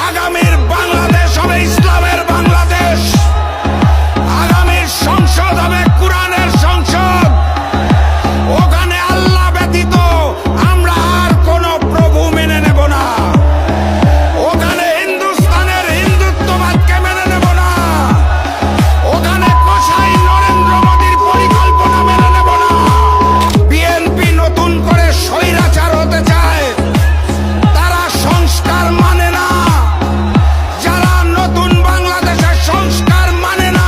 আগামীর বাংলাদেশ হবে ইসলামের বাংলাদেশ, আগামীর সংসদ হবে কোরআনের সংসদ। ওখানে আল্লাহ ব্যতীত আমরা আর কোনো প্রভু মেনে নেব না। ওখানে হিন্দুস্তানের হিন্দুত্ববাদকে মেনে নেব না। ওখানে কসাই নরেন্দ্র মোদীর পরিকল্পনা মেনে নেব না। বিএনপি নতুন করে স্বৈরাচার হতে চায়, তারা সংস্কার মানে না। যারা নতুন বাংলাদেশের সংস্কার মানে না,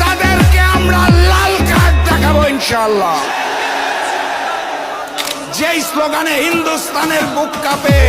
তাদেরকে আমরা লাল কার্ড দেখাবো ইনশাআল্লাহ। যেই স্লোগানে হিন্দুস্তানের বুক কাঁপে,